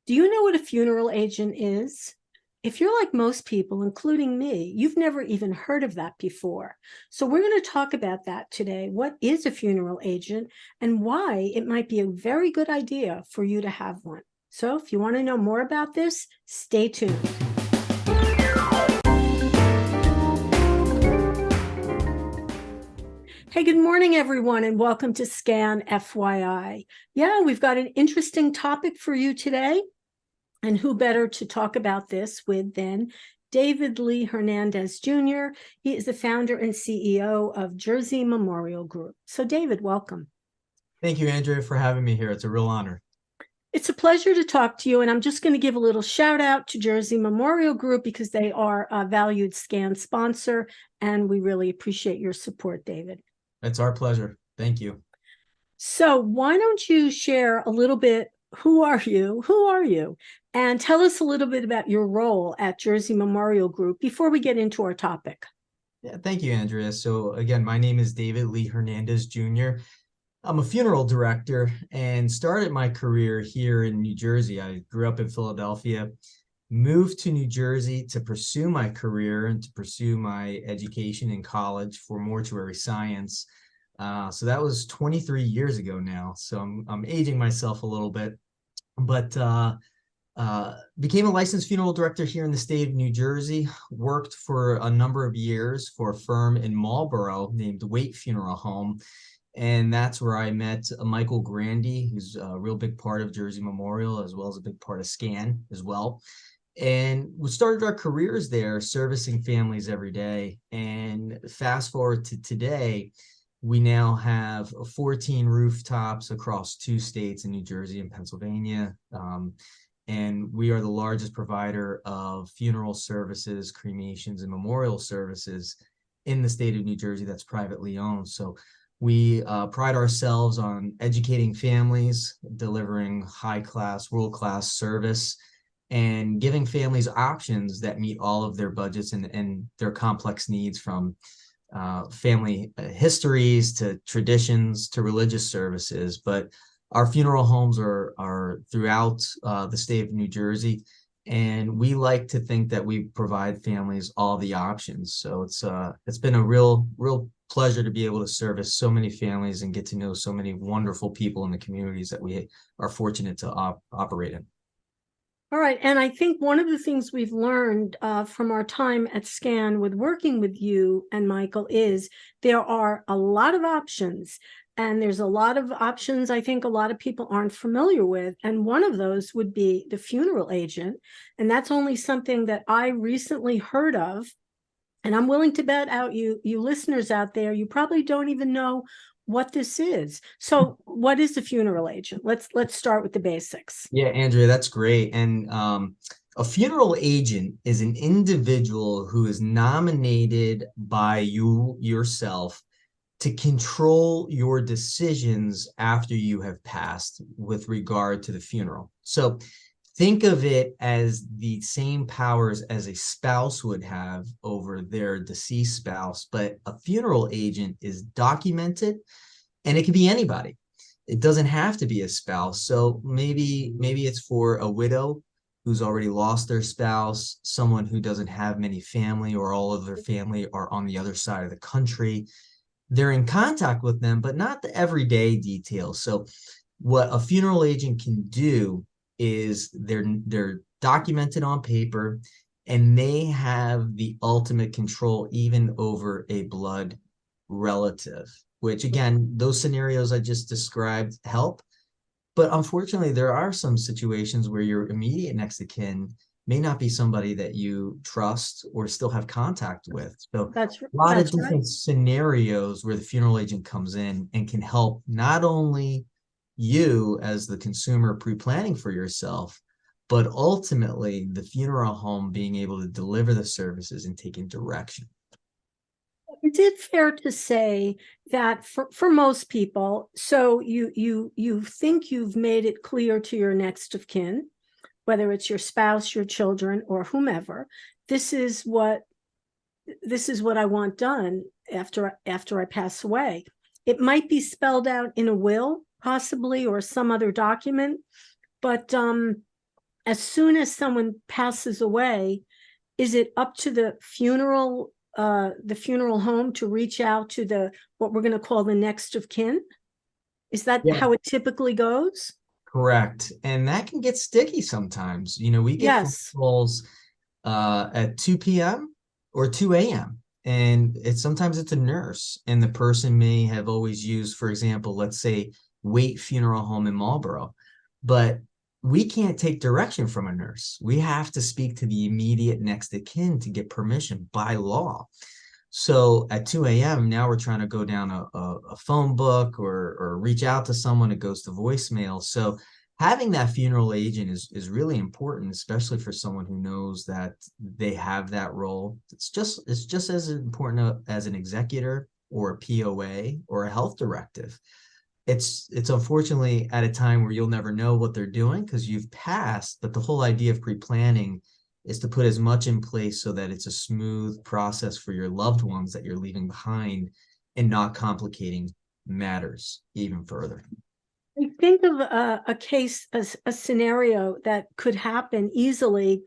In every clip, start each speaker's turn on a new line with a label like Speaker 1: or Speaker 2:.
Speaker 1: Do you know what a funeral agent is? If you're like most people, including me, you've never even heard of that before. So we're going to talk about that today. What is a funeral agent and why it might be a very good idea for you to have one? So if you want to know more about this, stay tuned. Hey, good morning, everyone, and welcome to Scan FYI. Yeah, we've got an interesting topic for you today. And who better to talk about this with than David Lee Hernandez Jr. He is the founder and CEO of Jersey Memorial Group. So David, welcome.
Speaker 2: Thank you, Andrea, for having me here. It's a real honor.
Speaker 1: It's a pleasure to talk to you. And I'm just going to give a little shout out to Jersey Memorial Group because they are a valued Scan sponsor. And we really appreciate your support, David.
Speaker 2: It's our pleasure. Thank you.
Speaker 1: So why don't you share a little bit? Who are you? Who are you? And tell us a little bit about your role at Jersey Memorial Group before we get into our topic.
Speaker 2: Yeah, thank you, Andrea. So again, my name is David Lee Hernandez Jr. I'm a funeral director and started my career here in New Jersey. I grew up in Philadelphia, moved to New Jersey to pursue my career and to pursue my education in college for mortuary science. So that was 23 years ago now. So I'm aging myself a little bit, but became a licensed funeral director here in the state of New Jersey, worked for a number of years for a firm in Marlborough named Waite Funeral Home. And that's where I met Michael Grandy, who's a real big part of Jersey Memorial, as well as a big part of SCAN as well. And we started our careers there servicing families every day. And fast forward to today, we now have 14 rooftops across 2 states in New Jersey and Pennsylvania. And we are the largest provider of funeral services, cremations, and memorial services in the state of New Jersey that's privately owned. So we pride ourselves on educating families, delivering high-class, world-class service, and giving families options that meet all of their budgets and their complex needs, from family histories to traditions to religious services. But our funeral homes are throughout the state of New Jersey, and we like to think that we provide families all the options. So it's been a real pleasure to be able to service so many families and get to know so many wonderful people in the communities that we are fortunate to operate in.
Speaker 1: All right. And I think one of the things we've learned from our time at SCAN with working with you and Michael is there are a lot of options. And there's a lot of options I think a lot of people aren't familiar with. And one of those would be the funeral agent. And that's only something that I recently heard of. And I'm willing to bet out you listeners out there, you probably don't even know what this is. So what is a funeral agent? Let's start with the basics.
Speaker 2: Yeah, Andrea, that's great. And a funeral agent is an individual who is nominated by you yourself to control your decisions after you have passed with regard to the funeral. So think of it as the same powers as a spouse would have over their deceased spouse, but a funeral agent is documented, and it can be anybody. It doesn't have to be a spouse. So maybe it's for a widow who's already lost their spouse, someone who doesn't have many family, or all of their family are on the other side of the country. They're in contact with them, but not the everyday details. So what a funeral agent can do is they're documented on paper, and they have the ultimate control even over a blood relative, which again, those scenarios I just described help. But unfortunately, there are some situations where your immediate next of kin may not be somebody that you trust or still have contact with. So
Speaker 1: That's
Speaker 2: a lot of
Speaker 1: right.
Speaker 2: different scenarios where the funeral agent comes in and can help not only you as the consumer pre-planning for yourself, but ultimately the funeral home being able to deliver the services and taking direction.
Speaker 1: Is it fair to say that for most people, so you think you've made it clear to your next of kin, whether it's your spouse, your children, or whomever, this is what I want done after I pass away. It might be spelled out in a will, possibly, or some other document, but as soon as someone passes away, is it up to the funeral home to reach out to the what we're going to call the next of kin? Is that
Speaker 2: Yeah.
Speaker 1: how it typically goes?
Speaker 2: Correct. And that can get sticky sometimes. You know, we get phone
Speaker 1: Yes.
Speaker 2: calls at 2 p.m. or 2 a.m. And sometimes it's a nurse, and the person may have always used, for example, let's say Waite Funeral Home in Marlboro, but we can't take direction from a nurse. We have to speak to the immediate next of kin to get permission by law. So at 2 a.m., now we're trying to go down a phone book or reach out to someone. It goes to voicemail. So having that funeral agent is really important, especially for someone who knows that they have that role. It's just as important as an executor or a POA or a health directive. It's unfortunately at a time where you'll never know what they're doing because you've passed, but the whole idea of pre-planning is to put as much in place so that it's a smooth process for your loved ones that you're leaving behind and not complicating matters even further.
Speaker 1: I think of a case, a scenario that could happen easily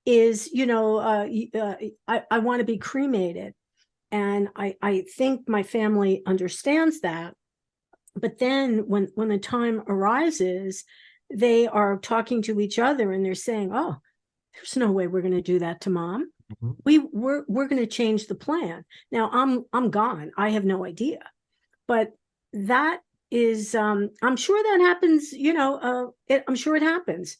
Speaker 1: is, I want to be cremated. And I think my family understands that. But then when the time arises, they are talking to each other and they're saying, oh, there's no way we're going to do that to mom.
Speaker 2: Mhm.
Speaker 1: We're going to change the plan. Now I'm gone. I have no idea. But that is I'm sure that happens, I'm sure it happens.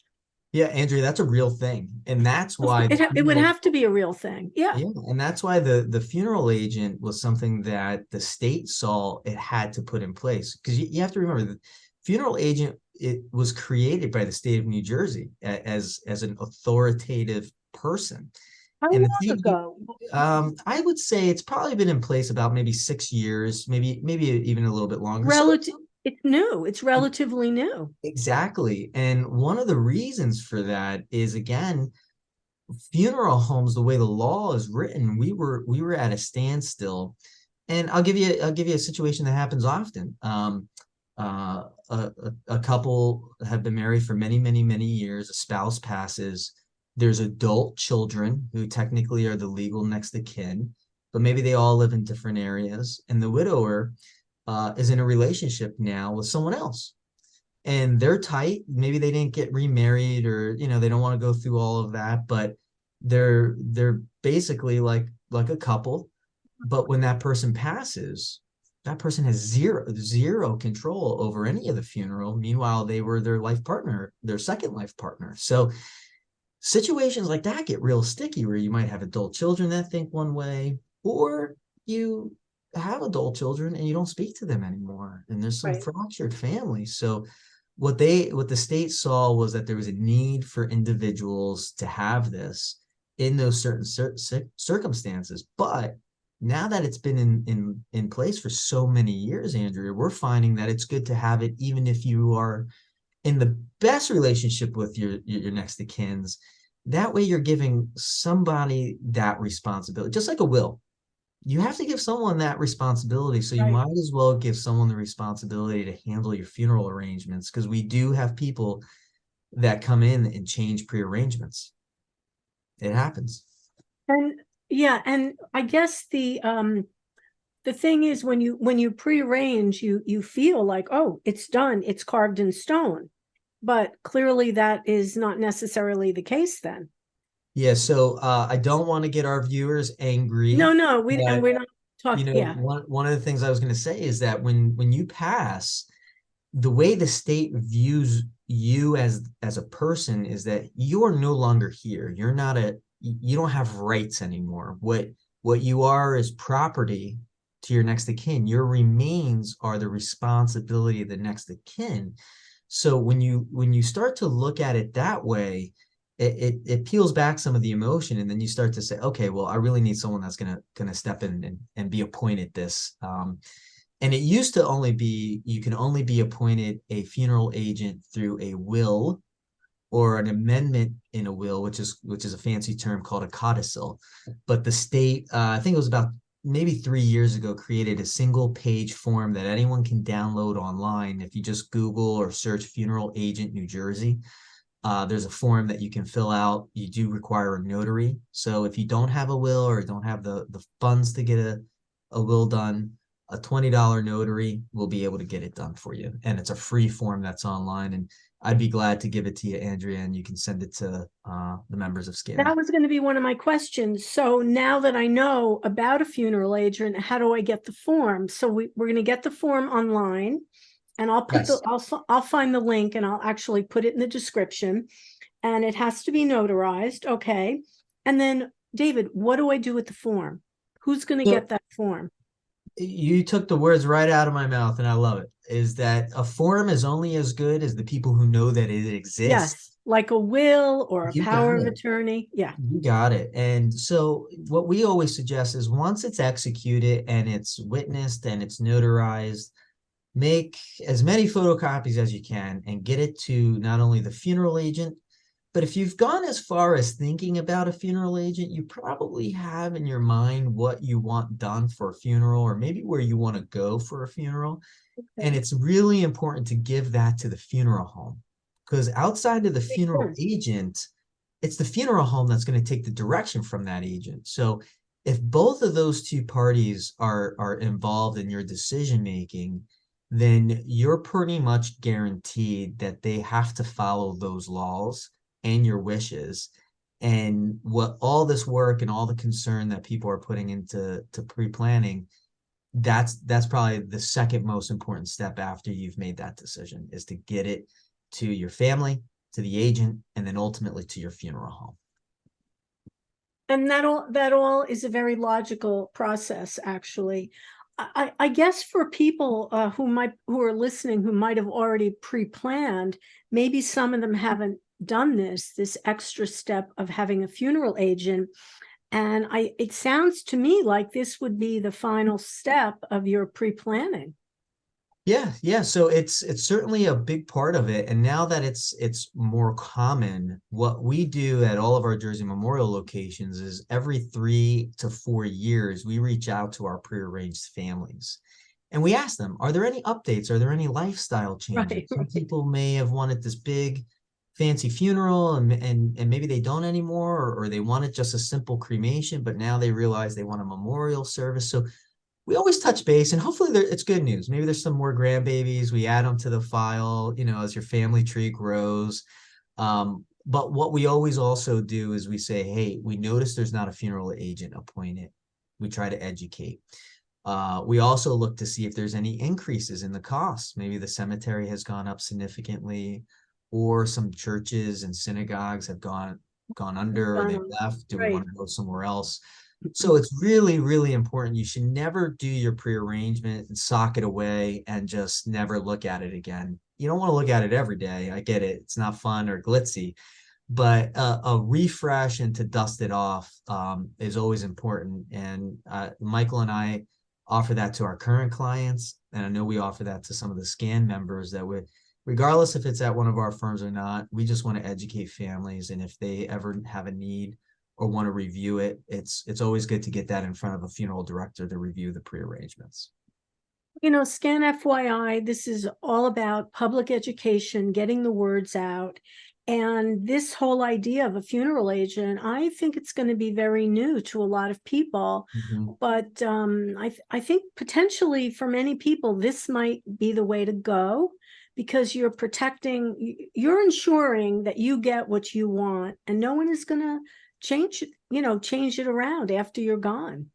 Speaker 2: Yeah, Andrea, that's a real thing. And that's why the
Speaker 1: It would
Speaker 2: funeral,
Speaker 1: have to be a real thing. Yeah.
Speaker 2: yeah, and that's why the funeral agent was something that the state saw it had to put in place. Because you have to remember the funeral agent, it was created by the state of New Jersey as an authoritative person.
Speaker 1: How
Speaker 2: And the
Speaker 1: long
Speaker 2: state,
Speaker 1: ago?
Speaker 2: I would say it's probably been in place about maybe 6 years, maybe even a little bit longer. So
Speaker 1: Relative, it's new. It's relatively new.
Speaker 2: exactly. And one of the reasons for that is again, funeral homes, the way the law is written, we were at a standstill. And I'll give you a situation that happens often. A couple have been married for many, many, many years. A spouse passes. There's adult children who technically are the legal next of kin, but maybe they all live in different areas. And the widower is in a relationship now with someone else. And they're tight. Maybe they didn't get remarried, or they don't want to go through all of that, but they're basically like a couple. But when that person passes, that person has zero control over any of the funeral. Meanwhile, they were their life partner, their second life partner. So situations like that get real sticky, where you might have adult children that think one way, or you have adult children and you don't speak to them anymore, and there's some
Speaker 1: Right.
Speaker 2: fractured families. So what the state saw was that there was a need for individuals to have this in those certain circumstances. But now that it's been in place for so many years, Andrea, we're finding that it's good to have it even if you are in the best relationship with your next of kins. That way you're giving somebody that responsibility, just like a will. You have to give someone that responsibility. So you
Speaker 1: Right.
Speaker 2: might as well give someone the responsibility to handle your funeral arrangements, because we do have people that come in and change pre-arrangements. It happens.
Speaker 1: And yeah, and I guess the thing is when you prearrange, you feel like, oh, it's done, it's carved in stone. But clearly that is not necessarily the case then.
Speaker 2: Yeah, so I don't want to get our viewers angry,
Speaker 1: No,
Speaker 2: but
Speaker 1: we're not talking, yeah,
Speaker 2: one of the things I was going to say is that when you pass, the way the state views you as a person is that you are no longer here. You don't have rights anymore. What you are is property to your next of kin. Your remains are the responsibility of the next of kin. So when you start to look at it that way, it peels back some of the emotion, and then you start to say, okay, well, I really need someone that's gonna step in and be appointed this. And it used to only be, you can only be appointed a funeral agent through a will or an amendment in a will, which is a fancy term called a codicil. But the state, I think it was about maybe 3 years ago, created a single page form that anyone can download online. If you just Google or search funeral agent New Jersey, There's a form that you can fill out. You do require a notary. So if you don't have a will or don't have the funds to get a will done, a $20 notary will be able to get it done for you. And it's a free form that's online. And I'd be glad to give it to you, Andrea, and you can send it to the members of
Speaker 1: That
Speaker 2: SCAN.
Speaker 1: was going to be one of my questions. So now that I know about a funeral agent, how do I get the form? So we're going to get the form online, and I'll put
Speaker 2: Yes.
Speaker 1: I'll find the link and I'll actually put it in the description, and it has to be notarized. Okay. And then David, what do I do with the form? Who's going to
Speaker 2: So
Speaker 1: get that form?
Speaker 2: you took the words right out of my mouth, and I love it. Is that a form is only as good as the people who know that it exists.
Speaker 1: Yes, like a will or a
Speaker 2: You got
Speaker 1: power of
Speaker 2: it.
Speaker 1: attorney. Yeah.
Speaker 2: You got it. And so what we always suggest is once it's executed and it's witnessed and it's notarized, make as many photocopies as you can and get it to not only the funeral agent, but if you've gone as far as thinking about a funeral agent, you probably have in your mind what you want done for a funeral or maybe where you want to go for a funeral. And
Speaker 1: Okay.
Speaker 2: it's really important to give that to the funeral home because outside of the
Speaker 1: Makes
Speaker 2: funeral
Speaker 1: sense.
Speaker 2: agent, it's the funeral home that's going to take the direction from that agent. So if both of those two parties are involved in your decision making, then you're pretty much guaranteed that they have to follow those laws and your wishes. And what all this work and all the concern that people are putting into pre-planning, that's probably the second most important step after you've made that decision is to get it to your family, to the agent, and then ultimately to your funeral home.
Speaker 1: And that all is a very logical process, actually. I guess for people who are listening who might have already pre-planned, maybe some of them haven't done this extra step of having a funeral agent. And it sounds to me like this would be the final step of your pre-planning.
Speaker 2: Yeah. So it's certainly a big part of it. And now that it's more common, what we do at all of our Jersey Memorial locations is every 3 to 4 years, we reach out to our prearranged families. And we ask them, are there any updates? Are there any lifestyle changes?
Speaker 1: Right,
Speaker 2: Some
Speaker 1: right.
Speaker 2: people may have wanted this big fancy funeral and maybe they don't anymore, or they wanted just a simple cremation, but now they realize they want a memorial service. So we always touch base and hopefully it's good news. Maybe there's some more grandbabies. We add them to the file, as your family tree grows. But what we always also do is we say, hey, we notice there's not a funeral agent appointed. We try to educate. We also look to see if there's any increases in the costs. Maybe the cemetery has gone up significantly, or some churches and synagogues have gone under or they've left. Do we
Speaker 1: Right.
Speaker 2: want to go somewhere else? So it's really, really important. You should never do your prearrangement and sock it away and just never look at it again. You don't want to look at it every day. I get it. It's not fun or glitzy, but a refresh and to dust it off is always important. And Michael and I offer that to our current clients. And I know we offer that to some of the SCAN members that would, regardless if it's at one of our firms or not, we just want to educate families. And if they ever have a need or want to review it, it's always good to get that in front of a funeral director to review the prearrangements.
Speaker 1: SCAN FYI, this is all about public education, getting the words out. And this whole idea of a funeral agent, I think it's going to be very new to a lot of people.
Speaker 2: Mm-hmm.
Speaker 1: But I think potentially for many people, this might be the way to go because you're ensuring that you get what you want, and no one is going to change it around after you're gone.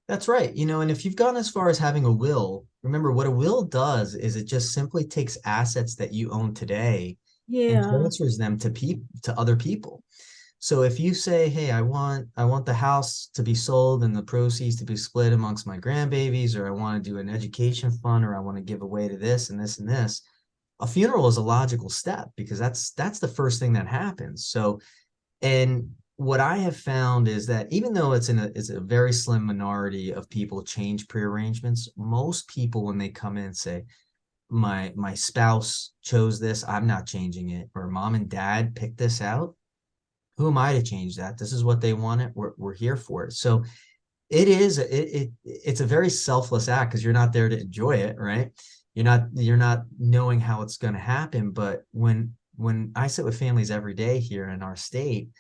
Speaker 2: That's right. And if you've gone as far as having a will, remember what a will does is it just simply takes assets that you own today and
Speaker 1: Yeah.
Speaker 2: transfers them to other people. So if you say, "Hey, I want the house to be sold and the proceeds to be split amongst my grandbabies, or I want to do an education fund, or I want to give away to this and this and this," a funeral is a logical step because that's the first thing that happens. So, and what I have found is that even though it's a very slim minority of people change prearrangements, most people when they come in say, my spouse chose this, I'm not changing it, or mom and dad picked this out. Who am I to change that? This is what they wanted. We're here for it. So it's a very selfless act because you're not there to enjoy it, right? You're not knowing how it's going to happen. But when when I sit with families every day here in our state,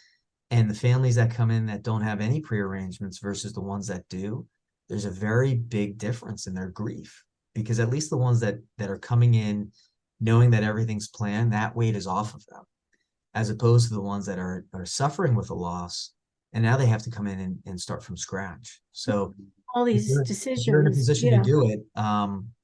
Speaker 2: and the families that come in that don't have any prearrangements versus the ones that do, there's a very big difference in their grief, because at least the ones that are coming in knowing that everything's planned, that weight is off of them, as opposed to the ones that are suffering with a loss, and now they have to come in and start from scratch. So
Speaker 1: All
Speaker 2: if
Speaker 1: these
Speaker 2: you're in a
Speaker 1: decisions,
Speaker 2: position to
Speaker 1: yeah.
Speaker 2: do it,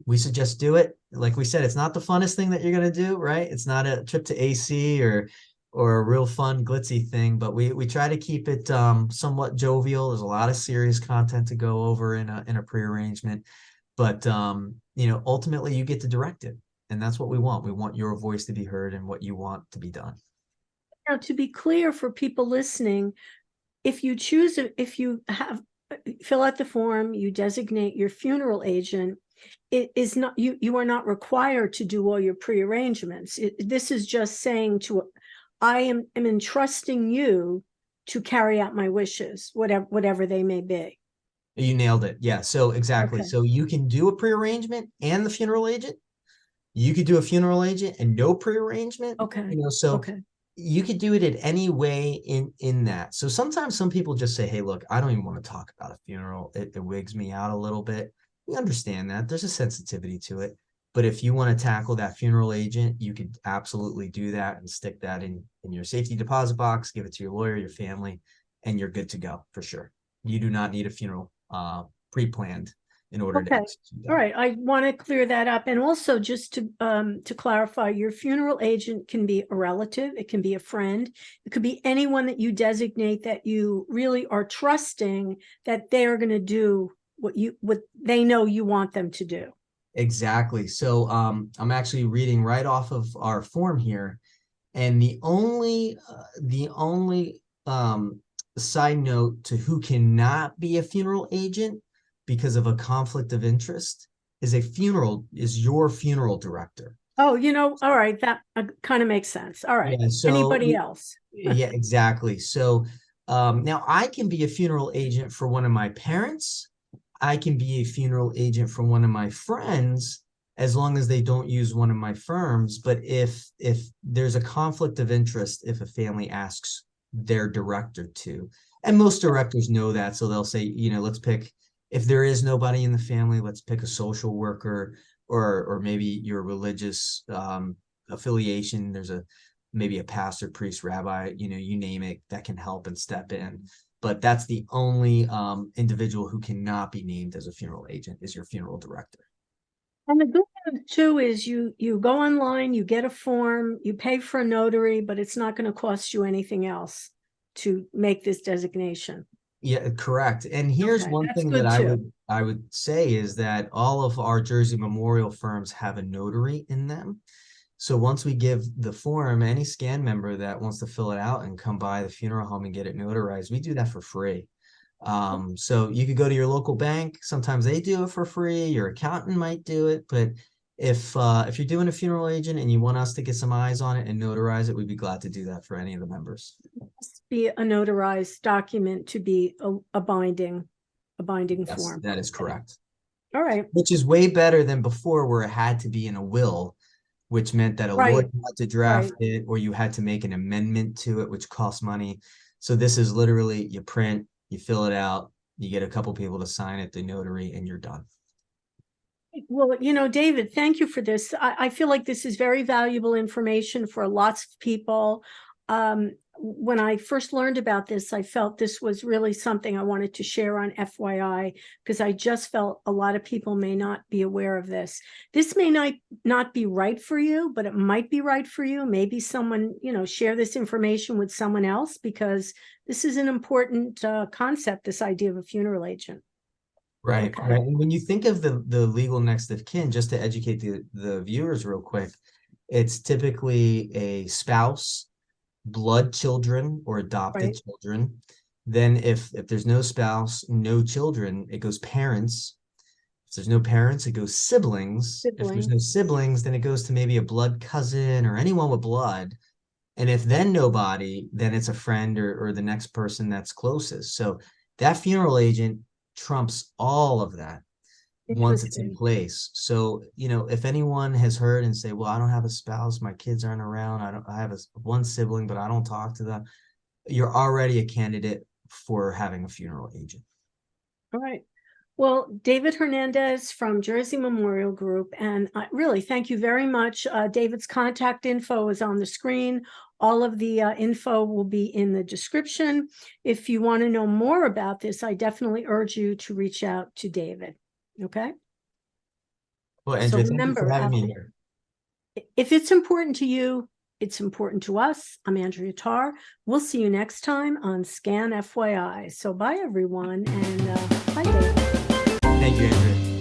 Speaker 2: we suggest do it. Like we said, it's not the funnest thing that you're going to do, right? It's not a trip to AC or a real fun glitzy thing, but we try to keep it somewhat jovial. There's a lot of serious content to go over in a prearrangement, but ultimately you get to direct it, and that's what we want. We want your voice to be heard and what you want to be done.
Speaker 1: Now, to be clear for people listening, if you choose, if you have fill out the form, you designate your funeral agent, it is not, you are not required to do all your prearrangements. This is just saying I am entrusting you to carry out my wishes, whatever they may be.
Speaker 2: You nailed it. Yeah. So exactly.
Speaker 1: Okay.
Speaker 2: So you can do a prearrangement and the funeral agent. You could do a funeral agent and no prearrangement.
Speaker 1: Okay.
Speaker 2: So
Speaker 1: Okay.
Speaker 2: you could do it in any way in that. So sometimes some people just say, hey, look, I don't even want to talk about a funeral. It wigs me out a little bit. We understand that. There's a sensitivity to it. But if you want to tackle that funeral agent, you could absolutely do that and stick that in your safety deposit box, give it to your lawyer, your family, and you're good to go for sure. You do not need a funeral pre-planned in order to
Speaker 1: Okay.
Speaker 2: execute that.
Speaker 1: All right. I want to clear that up. And also just to clarify, your funeral agent can be a relative, it can be a friend, it could be anyone that you designate that you really are trusting that they are going to do what they know you want them to do.
Speaker 2: Exactly. So I'm actually reading right off of our form here, and the only side note to who cannot be a funeral agent because of a conflict of interest is your funeral director.
Speaker 1: Oh, all right. That kind of makes sense. All right.
Speaker 2: Yeah. So
Speaker 1: Anybody else?
Speaker 2: yeah, exactly. So now I can be a funeral agent for one of my parents. I can be a funeral agent for one of my friends, as long as they don't use one of my firms. But if there's a conflict of interest, if a family asks their director to, and most directors know that, so they'll say, let's pick, if there is nobody in the family, let's pick a social worker, or maybe your religious affiliation. There's maybe a pastor, priest, rabbi, you name it, that can help and step in. But that's the only individual who cannot be named as a funeral agent, is your funeral director.
Speaker 1: And the good news too is you go online, you get a form, you pay for a notary, but it's not going to cost you anything else to make this designation.
Speaker 2: Yeah, correct. And here's
Speaker 1: Okay,
Speaker 2: one
Speaker 1: that's
Speaker 2: thing that
Speaker 1: good too.
Speaker 2: I would say is that all of our Jersey memorial firms have a notary in them. So once we give the form, any scan member that wants to fill it out and come by the funeral home and get it notarized, we do that for free. So you could go to your local bank. Sometimes they do it for free. Your accountant might do it, but if you're doing a funeral agent and you want us to get some eyes on it and notarize it, we'd be glad to do that for any of the members.
Speaker 1: Must be a notarized document to be a binding
Speaker 2: Yes,
Speaker 1: form.
Speaker 2: that is correct.
Speaker 1: All right.
Speaker 2: Which is way better than before, where it had to be in a will, which meant that a lawyer
Speaker 1: Right.
Speaker 2: had to draft
Speaker 1: Right.
Speaker 2: it, or you had to make an amendment to it, which costs money. So this is literally, you print, you fill it out, you get a couple people to sign it, the notary, and you're done.
Speaker 1: Well, David, thank you for this. I feel like this is very valuable information for lots of people. When I first learned about this, I felt this was really something I wanted to share on FYI, because I just felt a lot of people may not be aware of this. This may not be right for you, but it might be right for you. Maybe someone, share this information with someone else, because this is an important concept, this idea of a funeral agent.
Speaker 2: Right,
Speaker 1: Okay.
Speaker 2: right. And when you think of the legal next of kin, just to educate the viewers real quick, it's typically a spouse, blood children, or adopted
Speaker 1: Right.
Speaker 2: children. Then if there's no spouse, no children, it goes parents. If there's no parents, it goes siblings. If there's no
Speaker 1: Siblings.
Speaker 2: siblings, then it goes to maybe a blood cousin or anyone with blood. And if then nobody, then it's a friend or the next person that's closest. So that funeral agent trumps all of that. once it's in
Speaker 1: Interesting.
Speaker 2: place. So, if anyone has heard and say, well, I don't have a spouse, my kids aren't around, I have one sibling, but I don't talk to them, you're already a candidate for having a funeral agent.
Speaker 1: All right. Well, David Hernandez from Jersey Memorial Group, and really thank you very much. David's contact info is on the screen. All of the info will be in the description. If you want to know more about this, I definitely urge you to reach out to David. Okay.
Speaker 2: Well,
Speaker 1: So
Speaker 2: Andrea, thank you for
Speaker 1: remember,
Speaker 2: having me here.
Speaker 1: if it's important to you, it's important to us. I'm Andrea Tarr. We'll see you next time on Scan FYI. So bye, everyone, and bye, David.
Speaker 2: Thank you, Andrea.